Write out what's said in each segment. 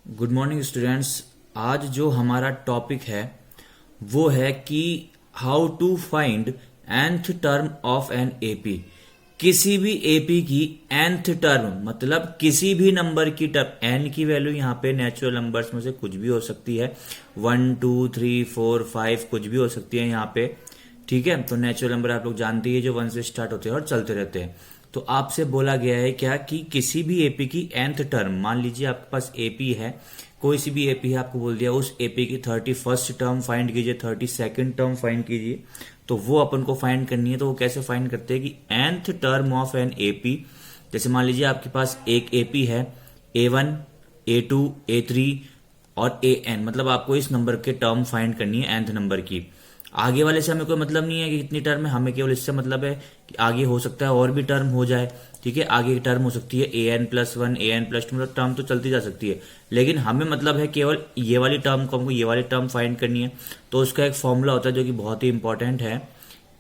Good morning students. आज जो हमारा टॉपिक है वो है कि how to find nth term of n AP. किसी भी एपी की nth टर्म मतलब किसी भी नंबर की टर्म, n की वैल्यू यहाँ पे नेचुरल नंबर्स में से कुछ भी हो सकती है, 1 2 3 4 5 कुछ भी हो सकती है यहाँ पे। ठीक है, तो नेचुरल नंबर आप लोग जानते ही, जो 1 से स्टार्ट होते हैं और चलते रहते हैं। तो आपसे बोला गया है क्या कि किसी भी एपी की nth टर्म, मान लीजिए आपके पास एपी है, कोई सी भी एपी है, आपको बोल दिया उस एपी की 31st टर्म फाइंड कीजिए, 32nd टर्म फाइंड कीजिए। तो वो अपन को फाइंड करनी है। तो वो कैसे फाइंड करते हैं कि nth term of n AP, जैसे मान लीजिए आपके पास एक एपी है A1 A2 A3 और AN, मतलब आपको इस नंबर के टर्म फाइंड करनी है nth नंबर की। आगे वाले से हमें कोई मतलब नहीं है कि कितनी टर्म है, हमें केवल इससे मतलब है कि आगे हो सकता है और भी टर्म हो जाए। ठीक है, आगे की टर्म हो सकती है AN+1 AN+2, मतलब टर्म तो चलती जा सकती है, लेकिन हमें मतलब है केवल ये वाली टर्म को, हमको ये वाली टर्म फाइंड करनी है। तो उसका एक फॉर्मूला होता है जो कि बहुत ही इंपॉर्टेंट है,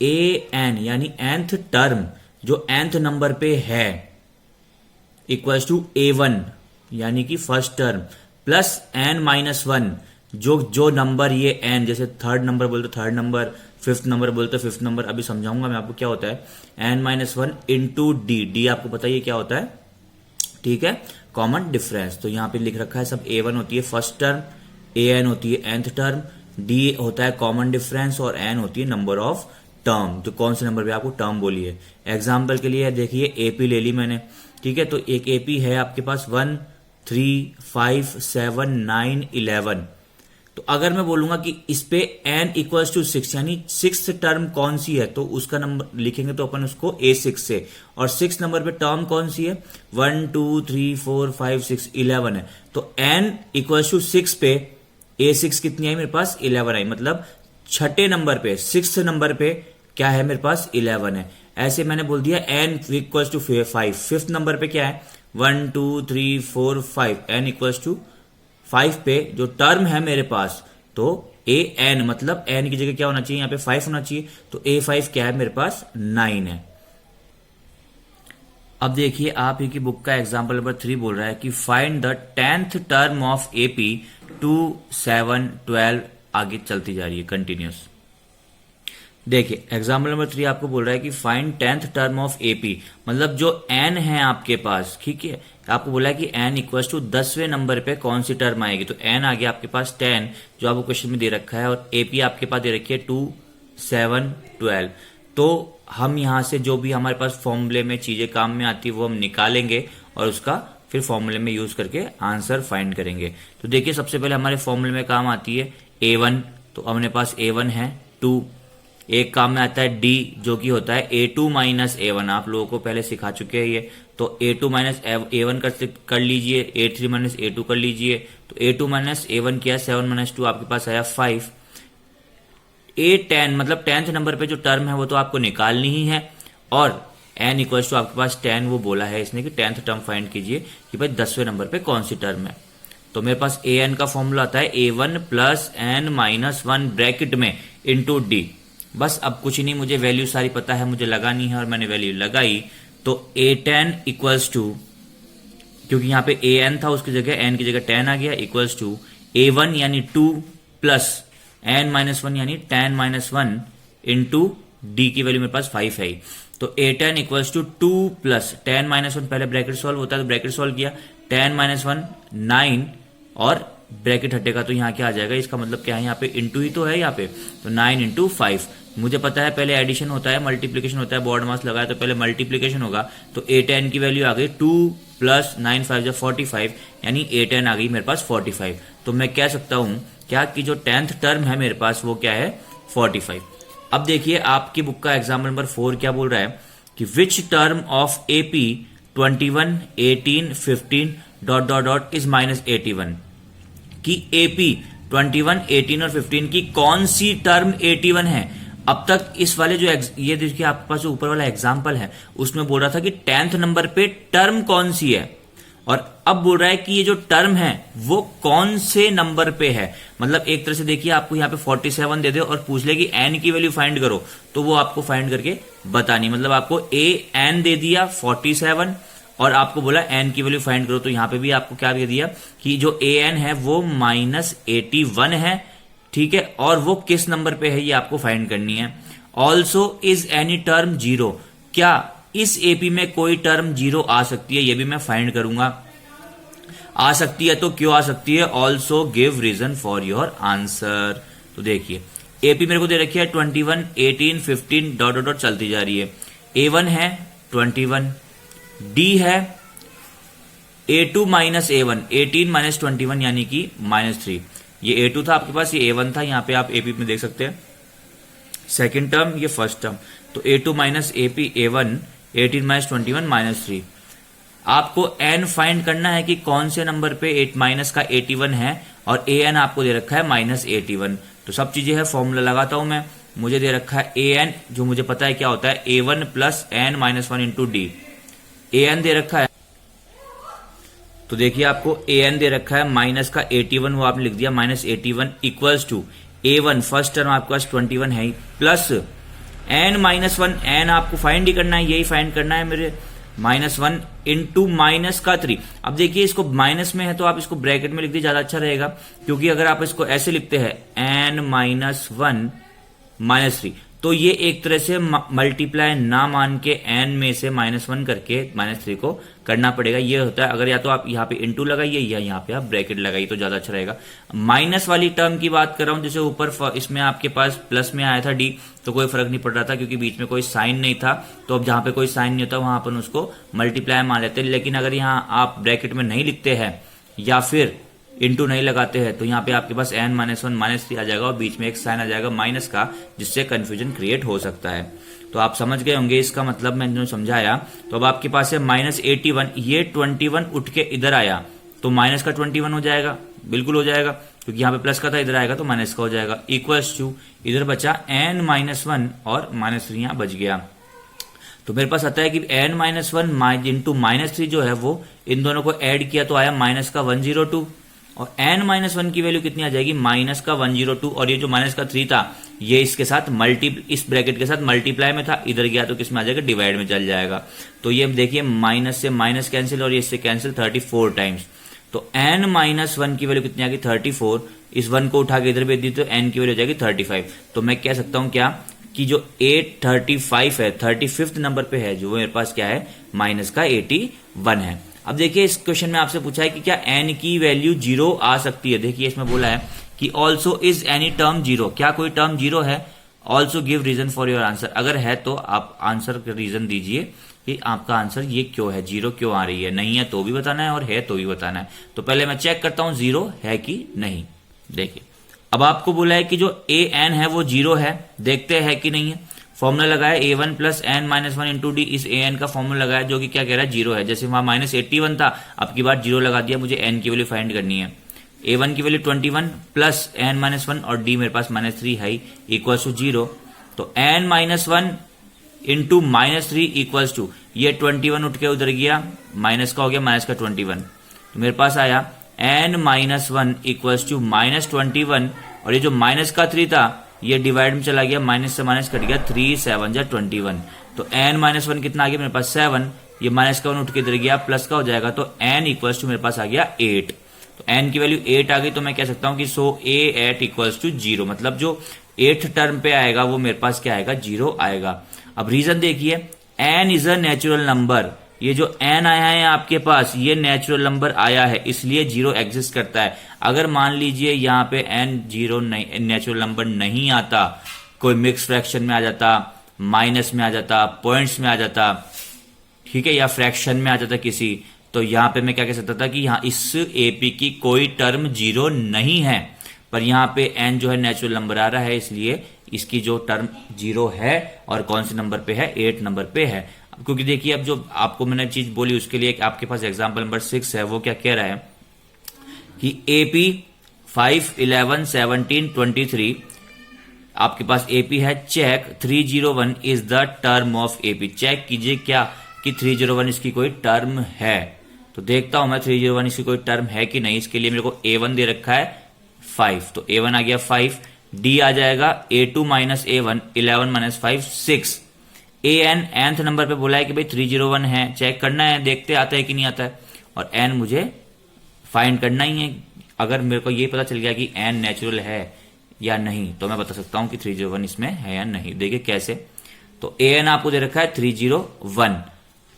AN यानी nth टर्म जो nth नंबर पे है इक्वल्स टू A1 यानी कि फर्स्ट टर्म प्लस N-1 जो नंबर ये n, जैसे थर्ड नंबर बोलते थर्ड नंबर, फिफ्थ नंबर बोलते फिफ्थ नंबर, अभी समझाऊंगा मैं आपको क्या होता है N-1 इंटू डी आपको पता है क्या होता है। ठीक है, कॉमन डिफरेंस। तो यहाँ पे लिख रखा है सब, A1 होती है फर्स्ट टर्म, AN होती है nth टर्म, D होता है कॉमन डिफरेंस और N होती है नंबर ऑफ टर्म, तो कौन से नंबर पे आपको टर्म बोली है। एग्जाम्पल के लिए देखिए एपी ले ली मैंने। ठीक है, तो एक एपी है आपके पास 1 3 5 7 9 11। तो अगर मैं बोलूंगा कि इस पे n इक्वल्स टू 6 यानी 6th टर्म कौन सी है, तो उसका नंबर लिखेंगे तो अपन उसको A6 से। और 6 नंबर पे टर्म कौन सी है, 1 2 3 4 5 6 11 है। तो n इक्वल्स टू 6 पे A6 कितनी आई मेरे पास, 11 आई, मतलब छठे नंबर पे 6th नंबर पे क्या है मेरे पास, 11 है। ऐसे मैंने बोल दिया n equals to 5, fifth number पे क्या है 1 2 3 4 5, n इक्वल्स टू 5 पे जो टर्म है मेरे पास, तो AN मतलब n की जगह क्या होना चाहिए, यहाँ पे 5 होना चाहिए, तो A5 क्या है मेरे पास 9 है। अब देखिए आप ही की बुक का एग्जांपल नंबर 3 बोल रहा है कि find the 10th term of AP 2 7 12, आगे चलती जा रही है कंटिन्यूस। देखिए एग्जाम्पल नंबर 3 आपको बोल रहा है कि find 10th term of AP, मतलब जो n है आपके पास। ठीक है, आपको बोला है कि n इक्वल्स टू 10वें नंबर पे कौन सी टर्म आएगी, तो n आ गया आपके पास 10 जो आपको क्वेश्चन में दे रखा है, और एपी आपके पास दे रखी है 2 7 12। तो हम यहां से जो भी हमारे पास फॉर्मूले में चीजें काम में आती है वो हम निकालेंगे और उसका फिर फॉर्मूले में यूज करके आंसर फाइंड करेंगे। तो देखिए सबसे पहले हमारे फॉर्मूले में काम आती है A1, तो अपने पास A1 है 2। एक काम में आता है D जो कि होता है A2 माइनस A1, आप लोगों को पहले सिखा चुके हैं ये। तो A2 माइनस A1 कर लीजिए, A3 माइनस A2 कर लीजिए। तो A2 माइनस A1 किया 7 माइनस 2, आपके पास आया 5। A10 मतलब 10th नंबर पे जो टर्म है वो तो आपको निकालनी ही है, और n इक्वल्स टू आपके पास 10 वो बोला है इसने कि 10th टर्म फाइंड कीजिए कि भाई 10वें नंबर पे कौन सी टर्म है। तो मेरे पास AN का फॉर्मूला आता है A1 प्लस N-1 ब्रैकेट में इंटू D। बस अब कुछ नहीं, मुझे वैल्यू सारी पता है, मुझे लगानी है और मैंने वैल्यू लगाई। तो A10 इक्वल्स टू, क्योंकि यहाँ पे AN था उसकी जगह n की जगह 10 आ गया, इक्वल्स टू A1 यानी 2 प्लस N-1 यानी 10-1 इंटू D की वैल्यू मेरे पास 5 है। तो A10 इक्वल्स टू 2 प्लस 10-1, पहले ब्रैकेट सॉल्व होता है तो ब्रैकेट सॉल्व किया, 10-1 9, और ब्रैकेट हटेगा तो यहाँ क्या आ जाएगा, इसका मतलब क्या है, यहाँ पे इंटू ही तो है यहाँ पे, तो 9 इंटू 5। मुझे पता है पहले एडिशन होता है, मल्टीप्लीकेशन होता है, बोर्ड मास लगाया तो पहले मल्टीप्लीकेशन होगा। तो A10 की वैल्यू आ गई 2 प्लस 9 5 45, यानी A10 आ गई मेरे पास 45। तो मैं कह सकता हूं क्या कि जो 10th टर्म है मेरे पास वो क्या है 45। अब देखिए आपकी बुक का एग्जाम्पल नंबर 4 क्या बोल रहा है कि which term of AP 21 18 15 dot dot dot is minus 81, कि AP 21 18 और 15 की कौन सी टर्म 81 है। अब तक इस वाले जो ये देखिए आपके पास जो ऊपर वाला एग्जाम्पल है उसमें बोल रहा था कि 10th नंबर पे टर्म कौन सी है, और अब बोल रहा है कि ये जो टर्म है वो कौन से नंबर पे है। मतलब एक तरह से देखिए आपको यहाँ पे 47 दे दे और पूछ ले कि n की वैल्यू फाइंड करो, तो वो आपको फाइंड करके बतानी, मतलब आपको AN दे दिया 47 और आपको बोला एन की वैल्यू फाइंड करो, तो यहां पे भी आपको क्या दे दिया कि जो ए एन है वो -81 है, ठीक है, और वो किस नंबर पे है ये आपको फाइंड करनी है। Also is any term zero, क्या इस एपी में कोई टर्म जीरो आ सकती है, ये भी मैं फाइंड करूंगा। आ सकती है तो क्यों आ सकती है, also give reason for your answer. तो देखिए एपी मेरे को दे रखी है 21, 18, 15 डॉट डॉट चलती जा रही है। A1 है 21, D है A2 माइनस A1, 18 माइनस 21 यानी कि -3। ये A2 था आपके पास, ये A1 था, यहां पे आप एपी में देख सकते हैं सेकेंड टर्म, ये फर्स्ट टर्म। तो A2 minus AP A1, 18 minus 21 -3। आपको एन फाइंड करना है कि कौन से नंबर पे 8 माइनस का 81 है, और ए एन आपको दे रखा है -81। तो सब चीजें है, फॉर्मूला लगाता हूं मैं। मुझे दे रखा है ए एन, जो मुझे पता है क्या होता है, A1 plus N minus 1 into D. A N दे रखा है, तो देखिए आपको ए एन दे रखा है माइनस का 81, वो आपने लिख दिया -81 equals to A1 first term आपके पास 21 है, प्लस एन माइनस 1, एन आपको फाइंड ही करना है, यही फाइंड करना है मेरे, -1 इंटू माइनस का 3। अब देखिए इसको माइनस में है तो आप इसको ब्रैकेट में लिख दीजिए, ज्यादा अच्छा रहेगा, क्योंकि अगर आप इसको ऐसे लिखते हैं n माइनस 1 -3, तो ये एक तरह से मल्टीप्लाई ना मान के n में से -1 करके -3 को करना पड़ेगा। ये होता है, अगर या तो आप यहाँ पे इंटू लगाइए या यहाँ पे आप ब्रैकेट लगाइए तो ज्यादा अच्छा रहेगा। माइनस वाली टर्म की बात कर रहा हूं, जैसे ऊपर इसमें आपके पास प्लस में आया था डी, तो कोई फर्क नहीं पड़ रहा था क्योंकि बीच में कोई साइन नहीं था। तो अब जहां पे कोई साइन नहीं होता वहां अपन उसको मल्टीप्लाई मान लेते हैं। लेकिन अगर यहाँ आप ब्रैकेट में नहीं लिखते हैं या फिर इंटू नहीं लगाते हैं, तो यहाँ पे आपके पास n माइनस 1 -3 आ जाएगा और बीच में एक साइन आ जाएगा माइनस का, जिससे कंफ्यूजन क्रिएट हो सकता है। तो आप समझ गए होंगे इसका मतलब मैंने समझाया। तो अब आपके पास है -81, ये 21 उठ के इधर आया तो माइनस का 21 हो जाएगा, बिल्कुल हो जाएगा, क्योंकि यहाँ पे प्लस का था, इधर आएगा तो माइनस का हो जाएगा, इक्वल्स टू इधर बचा n माइनस 1 और -3 यहाँ बच गया। तो मेरे पास आता है कि n माइनस 1 इंटू -3 जो है वो इन दोनों को ऐड किया तो आया माइनस का 102, और n माइनस 1 की वैल्यू कितनी आ जाएगी, माइनस का 102, और ये जो माइनस का 3 था ये इसके साथ इस ब्रैकेट के साथ मल्टीप्लाई में था, इधर गया तो किस में आ जाएगा, डिवाइड में चल जाएगा। तो ये देखिए माइनस से माइनस कैंसिल और ये इससे कैंसिल 34 टाइम्स। तो n माइनस 1 की वैल्यू कितनी आ गई 34, इस 1 को उठा के इधर भेज दी तो n की वैल्यू हो जाएगी 35। तो मैं कह सकता हूं क्या कि जो 835 है 35th नंबर पे है, जो मेरे पास क्या है माइनस का 81 है। अब देखिए इस क्वेश्चन में आपसे पूछा है कि क्या n की वैल्यू 0 आ सकती है। देखिए इसमें बोला है कि ऑल्सो इज एनी टर्म 0, क्या कोई टर्म 0 है, also give reason for your answer. अगर है तो आप आंसर का रीजन दीजिए कि आपका आंसर ये क्यों है, 0 क्यों आ रही है, नहीं है तो भी बताना है और है तो भी बताना है। तो पहले मैं चेक करता हूं 0 है कि नहीं। देखिए अब आपको बोला है कि जो ए एन है वो 0 है, देखते हैं कि नहीं है। फॉर्मूला लगाया A1 plus N minus 1 into d, इस ए एन का फॉर्मूला लगाया जो कि क्या कह रहा है 0 है। जैसे वहां -81 था, अब की बार 0 लगा दिया, मुझे n की वैल्यू फाइंड करनी है। A1 की वैल्यू 21 प्लस एन माइनस 1 और d मेरे पास -3 है इक्वल्स टू 0। तो n minus 1 into -3 equals to, ये 21 उठ के उधर गया, माइनस का हो गया माइनस का 21, तो मेरे पास आया n माइनस 1 इक्वल्स टू -21, और ये जो माइनस का 3 था ये डिवाइड में चला गया, माइनस से माइनस कट गया, 3 7 जा 21। तो n माइनस 1 कितना आ गया मेरे पास 7, ये माइनस का 1 उठ के इधर गया, प्लस का हो जाएगा, तो n इक्वल्स टू मेरे पास आ गया 8। तो n की वैल्यू 8 आ गई, तो मैं कह सकता हूं कि सो a8 इक्वल्स टू 0, मतलब जो 8th टर्म पे आएगा वो मेरे पास क्या आएगा 0 आएगा। अब रीजन देखिए, n is a natural number, ये जो n आया है आपके पास ये नेचुरल नंबर आया है, इसलिए 0 एग्जिस्ट करता है। अगर मान लीजिए यहाँ पे n 0 नहीं, नेचुरल नंबर नहीं आता, कोई मिक्स फ्रैक्शन में आ जाता, माइनस में आ जाता, पॉइंट्स में आ जाता, ठीक है, या फ्रैक्शन में आ जाता किसी, तो यहाँ पे मैं क्या कह सकता था कि यहाँ इस एपी की कोई टर्म 0 नहीं है, पर यहाँ पे n जो है नेचुरल नंबर आ रहा है, इसलिए इसकी जो टर्म 0 है, और कौन से नंबर पे है 8 नंबर पे है। क्योंकि देखिए अब जो आपको मैंने चीज बोली उसके लिए आपके पास एग्जांपल नंबर 6 है, वो क्या कह रहा है कि एपी 5 11 17 23 आपके पास एपी है, check 301 is the term of AP. Check कीजिए क्या कि 301 इसकी कोई टर्म है। तो देखता हूं मैं 301 इसकी कोई टर्म है कि नहीं। इसके लिए मेरे को A1 दे रखा है 5, तो A1 आ गया 5, D आ जाएगा A2 minus A1 11 minus 5 6, A N nth number पे बोला है कि भाई 301 है, चेक करना है, देखते आता है कि नहीं आता है, और एन मुझे फाइंड करना ही है। अगर मेरे को ये पता चल गया कि एन नेचुरल है या नहीं तो मैं बता सकता हूं कि 301 इसमें है या नहीं। देखिए कैसे, तो ए एन आपको दे रखा है 301,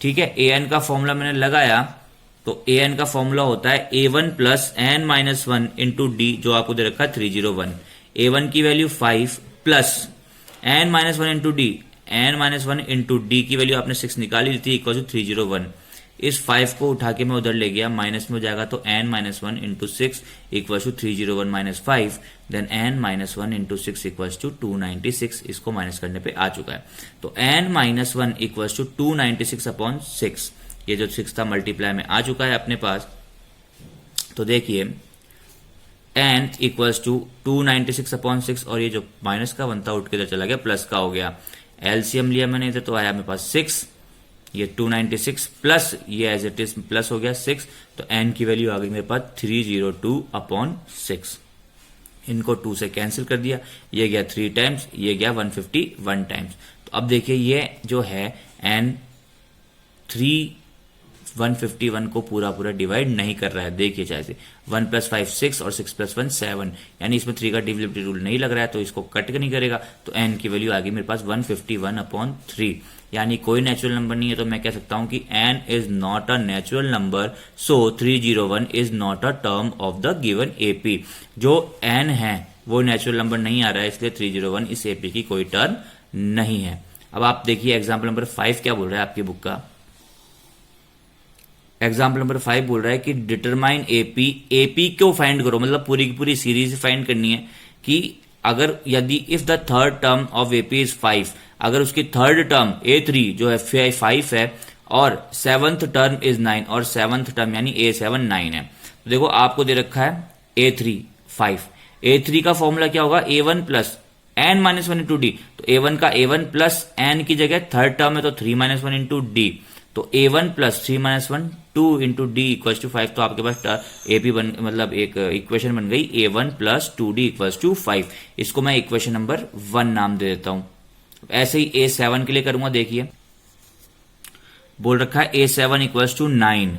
ठीक है। ए एन का फॉर्मूला मैंने लगाया, तो ए एन का फॉर्मूला होता है A1 plus N minus one into d, जो आपको दे रखा है 301। A1 की value 5 plus N minus one into d, n minus one into d की वैल्यू आपने 6 निकाली ली थी, इक्वल टू 301। इस 5 को उठा के मैं उधर ले गया, माइनस में हो जाएगा, तो n minus one into 6 equal to 301 minus 5, then n minus one into 6 equal to 296। इसको माइनस करने पे आ चुका है, तो n minus one equal to 296 upon 6, ये जो 6 था मल्टीप्लाई में आ चुका है अपने पास। तो देखिए एन इक्वल्स टू 296 अपॉन 6, और ये जो माइनस का 1 था उठ के इधर चला गया, प्लस का हो गया। एलसीएम लिया मैंने इधर, तो आया मेरे पास 6, ये 296 प्लस ये एज इट इज प्लस हो गया 6, तो एन की वैल्यू आ गई मेरे पास 302 अपॉन 6। इनको 2 से कैंसिल कर दिया, ये गया 3 टाइम्स, ये गया 151 टाइम्स। तो अब देखिए ये जो है एन 151 को पूरा पूरा डिवाइड नहीं कर रहा है। देखिए जैसे 1 प्लस 5 6 और 6 प्लस 1 7, यानी इसमें 3 का डिविजिबिलिटी रूल नहीं लग रहा है, तो इसको कट नहीं करेगा। तो एन की वैल्यू आ गई मेरे पास 151 अपॉन 3, यानी कोई नेचुरल नंबर नहीं है। तो मैं कह सकता हूं कि n is not a natural number, so 301 is not a term of the given AP. जो एन है वो नेचुरल नंबर नहीं आ रहा है, इसलिए 301 इस एपी की कोई टर्म नहीं है। अब आप देखिए एग्जाम्पल नंबर 5 क्या बोल रहा है आपकी बुक का। एग्जाम्पल नंबर 5 बोल रहा है कि डिटरमाइन एपी, एपी क्यों फाइंड करो, मतलब पूरी की पूरी सीरीज फाइंड करनी है कि अगर यदि if the third term of AP is 5, अगर उसकी थर्ड टर्म A3 जो है 5 है और 7th टर्म इज 9, और 7th टर्म यानी A7 9 है। तो देखो आपको दे रखा है A3 5, A3 का फॉर्मूला क्या होगा, A1 plus N minus one into d. तो A1 का A1 प्लस एन की जगह थर्ड टर्म है तो 3 माइनस वन इंटू डी, तो A1 plus 3 minus 1 2 into d equal to 5। तो आपके पास एपी मतलब एक इक्वेशन बन गई A1 plus 2D equal to 5। इसको मैं इक्वेशन नंबर 1 नाम दे देता हूं। ऐसे ही A7 के लिए करूंगा, देखिए बोल रखा है A7 इक्वल टू 9,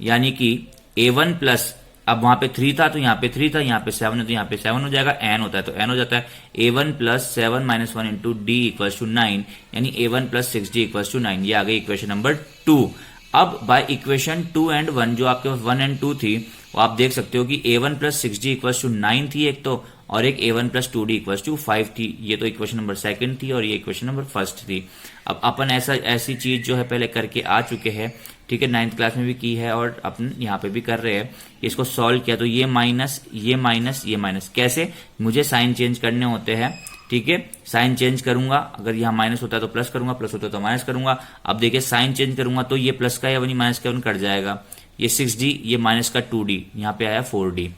यानी कि A1 प्लस, अब वहां पे 3 था तो यहाँ पे 3 था, यहाँ पे 7 है तो यहाँ पे 7 हो जाएगा, n होता है तो n हो जाता है। A1 plus 7 minus 1 into d equal to 9, यानी A1 plus 6D equal to 9। ये आ गई इक्वेशन नंबर 2। अब बाय इक्वेशन 2 एंड 1, जो आपके पास 1 एंड 2 थी, वो आप देख सकते हो कि A1 plus 6D equal to 9 थी एक तो, और एक A1 plus 2D equal to 5 थी। ये तो इक्वेशन नंबर 2 थी और ये इक्वेशन नंबर 1 थी। अब अपन ऐसी चीज जो है पहले करके आ चुके हैं, ठीक है, 9th क्लास में भी की है और अपन यहाँ पे भी कर रहे हैं। इसको सॉल्व किया तो ये माइनस ये माइनस ये माइनस, कैसे, मुझे साइन चेंज करने होते हैं, ठीक है। साइन चेंज करूंगा, अगर यहाँ माइनस होता है तो प्लस करूंगा, प्लस होता है तो माइनस करूंगा। अब देखिए साइन चेंज करूंगा तो ये प्लस का या माइनस का कट जाएगा, ये 6D, ये माइनस का 2D, यहाँ पे आया 4D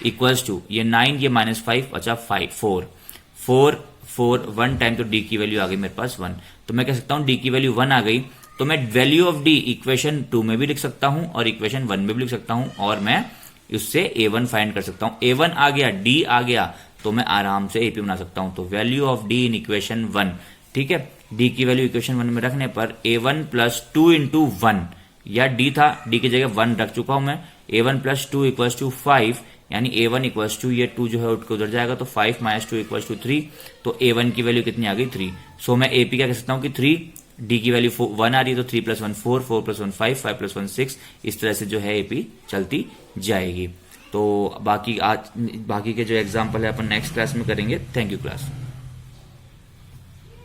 इक्वल्स टू ये 9, ये माइनस 5, अच्छा 4 1 टाइम, तो डी की वैल्यू आ गई मेरे पास 1। तो मैं कह सकता हूं डी की वैल्यू 1 आ गई, तो मैं वैल्यू ऑफ डी इक्वेशन 2 में भी लिख सकता हूं और इक्वेशन 1 में भी लिख सकता हूं, और मैं उससे A1 फाइंड कर सकता हूं। A1 आ गया, D आ गया, तो मैं आराम से एपी बना सकता हूं। तो value of D in equation 1, ठीक है, डी की वैल्यू इक्वेशन 1 में रखने पर A1 प्लस 2 इंटू 1, या डी था, डी की जगह 1 रख चुका हूं मैं। A1 प्लस 2 इक्वल्स टू 5, यानी A1 इक्वल्स टू, ये 2 जो है उठ के उधर जाएगा, तो 5 माइनस 2 इक्वल्स टू 3, तो A1 की वैल्यू कितनी आ गई 3। सो मैं एपी क्या कह सकता हूं कि 3, डी की वैल्यू 1 आ रही है तो 3 प्लस 1 4, 4 प्लस 1 5, 5 प्लस 1 6, इस तरह से जो है एपी चलती जाएगी। तो बाकी के जो एग्जाम्पल है अपन नेक्स्ट क्लास में करेंगे। Thank you class.